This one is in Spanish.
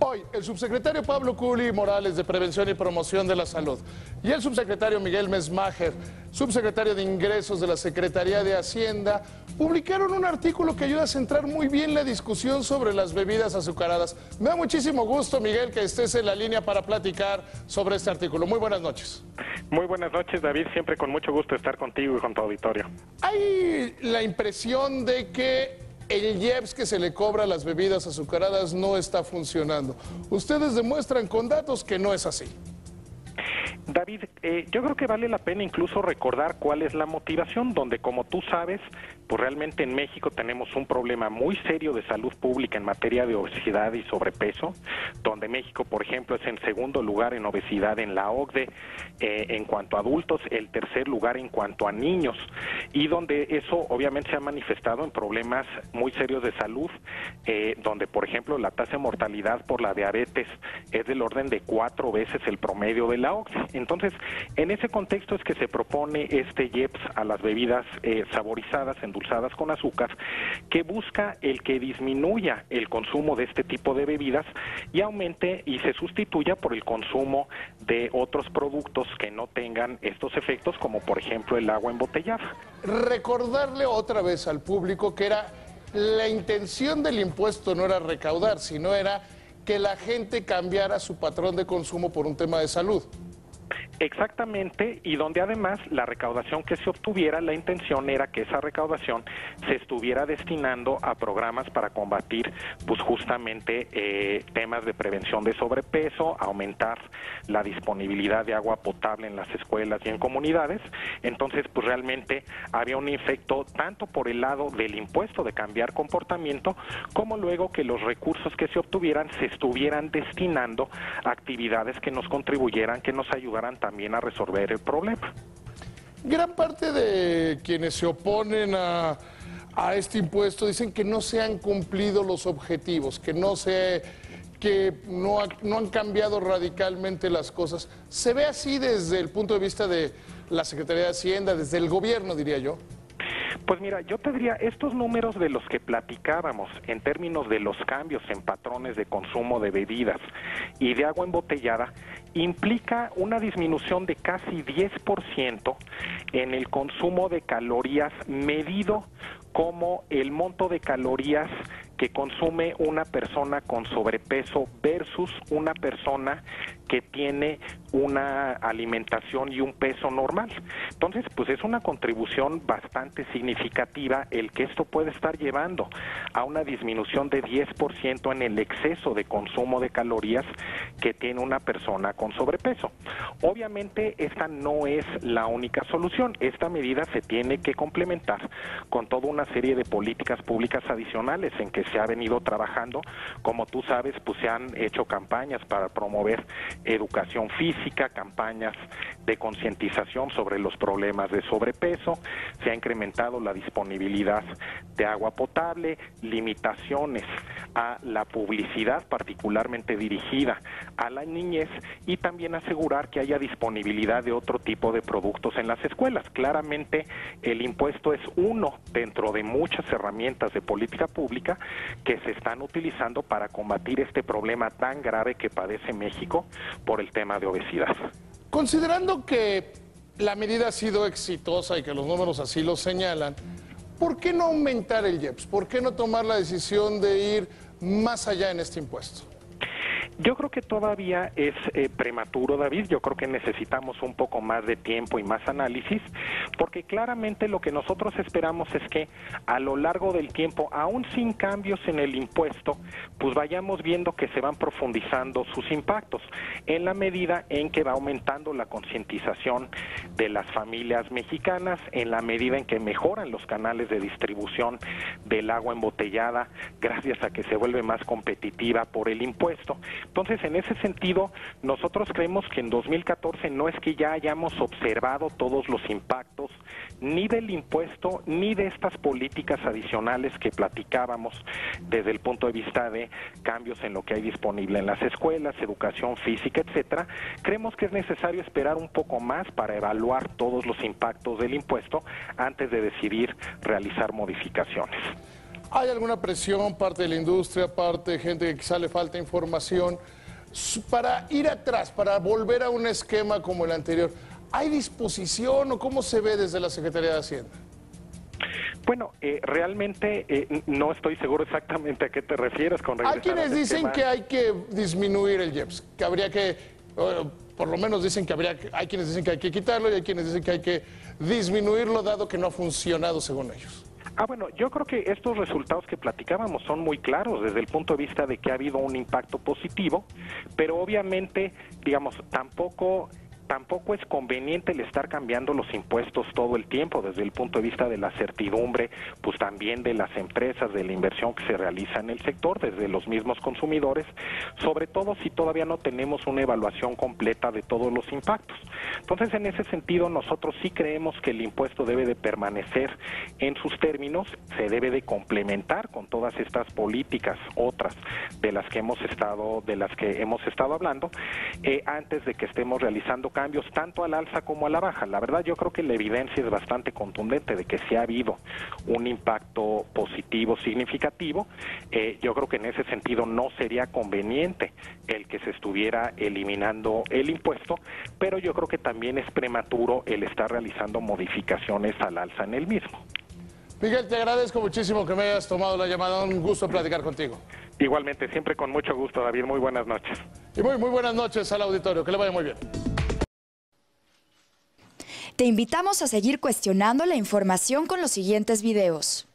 Hoy, el subsecretario Pablo Culi Morales de Prevención y Promoción de la Salud y el subsecretario Miguel Mesmacher, subsecretario de Ingresos de la Secretaría de Hacienda, publicaron un artículo que ayuda a centrar muy bien la discusión sobre las bebidas azucaradas. Me da muchísimo gusto, Miguel, que estés en la línea para platicar sobre este artículo. Muy buenas noches. Muy buenas noches, David. Siempre con mucho gusto estar contigo y con tu auditorio. Hay la impresión de que el IEPS que se le cobra a las bebidas azucaradas no está funcionando. Ustedes demuestran con datos que no es así. David, yo creo que vale la pena incluso recordar cuál es la motivación, donde como tú sabes, pues realmente en México tenemos un problema muy serio de salud pública en materia de obesidad y sobrepeso, donde México, por ejemplo, es en segundo lugar en obesidad en la OCDE, en cuanto a adultos, el tercer lugar en cuanto a niños, y donde eso obviamente se ha manifestado en problemas muy serios de salud, donde, por ejemplo, la tasa de mortalidad por la diabetes es del orden de 4 veces el promedio de la OCDE. Entonces, en ese contexto es que se propone este IEPS a las bebidas saborizadas, endulzadas con azúcar, que busca el que disminuya el consumo de este tipo de bebidas y aumente y se sustituya por el consumo de otros productos que no tengan estos efectos, como por ejemplo el agua embotellada. Recordarle otra vez al público que la intención del impuesto no era recaudar, sino era que la gente cambiara su patrón de consumo por un tema de salud. Exactamente, y donde además la recaudación que se obtuviera, la intención era que esa recaudación se estuviera destinando a programas para combatir pues justamente temas de prevención de sobrepeso, aumentar la disponibilidad de agua potable en las escuelas y en comunidades. Entonces pues realmente había un efecto tanto por el lado del impuesto de cambiar comportamiento, como luego que los recursos que se obtuvieran se estuvieran destinando a actividades que nos contribuyeran, que nos ayudaran también a resolver el problema. Gran parte de quienes se oponen a este impuesto dicen que no se han cumplido los objetivos, que no han cambiado radicalmente las cosas. ¿Se ve así desde el punto de vista de la Secretaría de Hacienda, desde el gobierno, diría yo? Pues mira, yo te diría, estos números de los que platicábamos en términos de los cambios en patrones de consumo de bebidas y de agua embotellada, implica una disminución de casi 10% en el consumo de calorías medido como el monto de calorías que consume una persona con sobrepeso versus una persona que tiene una alimentación y un peso normal. Entonces, pues es una contribución bastante significativa el que esto puede estar llevando a una disminución de 10% en el exceso de consumo de calorías que tiene una persona con sobrepeso. Obviamente, esta no es la única solución. Esta medida se tiene que complementar con toda una serie de políticas públicas adicionales en que se ha venido trabajando. Como tú sabes, pues se han hecho campañas para promover educación física, campañas de concientización sobre los problemas de sobrepeso, se ha incrementado la disponibilidad de agua potable, limitaciones a la publicidad, particularmente dirigida a la niñez, y también asegurar que haya disponibilidad de otro tipo de productos en las escuelas. Claramente el impuesto es uno dentro de muchas herramientas de política pública que se están utilizando para combatir este problema tan grave que padece México por el tema de obesidad. Considerando que la medida ha sido exitosa y que los números así lo señalan, ¿por qué no aumentar el IEPS? ¿Por qué no tomar la decisión de ir más allá en este impuesto? Yo creo que todavía es prematuro, David. Yo creo que necesitamos un poco más de tiempo y más análisis, porque claramente lo que nosotros esperamos es que a lo largo del tiempo, aún sin cambios en el impuesto, pues vayamos viendo que se van profundizando sus impactos, en la medida en que va aumentando la concientización de las familias mexicanas, en la medida en que mejoran los canales de distribución del agua embotellada, gracias a que se vuelve más competitiva por el impuesto. Entonces, en ese sentido, nosotros creemos que en 2014 no es que ya hayamos observado todos los impactos ni del impuesto ni de estas políticas adicionales que platicábamos desde el punto de vista de cambios en lo que hay disponible en las escuelas, educación física, etcétera. Creemos que es necesario esperar un poco más para evaluar todos los impactos del impuesto antes de decidir realizar modificaciones. ¿Hay alguna presión, parte de la industria, parte de gente que quizá le falta información, para ir atrás, para volver a un esquema como el anterior? ¿Hay disposición o cómo se ve desde la Secretaría de Hacienda? Bueno, realmente no estoy seguro exactamente a qué te refieres con regresar. Hay quienes dicen que hay que disminuir el IEPS, que habría que, por lo menos dicen que hay quienes dicen que hay que quitarlo y hay quienes dicen que hay que disminuirlo dado que no ha funcionado según ellos. Bueno, yo creo que estos resultados que platicábamos son muy claros desde el punto de vista de que ha habido un impacto positivo, pero obviamente, digamos, tampoco es conveniente el estar cambiando los impuestos todo el tiempo desde el punto de vista de la certidumbre, pues también de las empresas, de la inversión que se realiza en el sector, desde los mismos consumidores, sobre todo si todavía no tenemos una evaluación completa de todos los impactos. Entonces, en ese sentido, nosotros sí creemos que el impuesto debe de permanecer en sus términos, se debe de complementar con todas estas políticas, otras de las que hemos estado hablando, antes de que estemos realizando cambios tanto al alza como a la baja. La verdad, yo creo que la evidencia es bastante contundente de que sí ha habido un impacto positivo significativo. Yo creo que en ese sentido no sería conveniente el que se estuviera eliminando el impuesto, pero yo creo que también es prematuro el estar realizando modificaciones al alza en el mismo. Miguel, te agradezco muchísimo que me hayas tomado la llamada. Un gusto platicar contigo. Igualmente, siempre con mucho gusto, David. Muy buenas noches. Y muy buenas noches al auditorio. Que le vaya muy bien. Te invitamos a seguir cuestionando la información con los siguientes videos.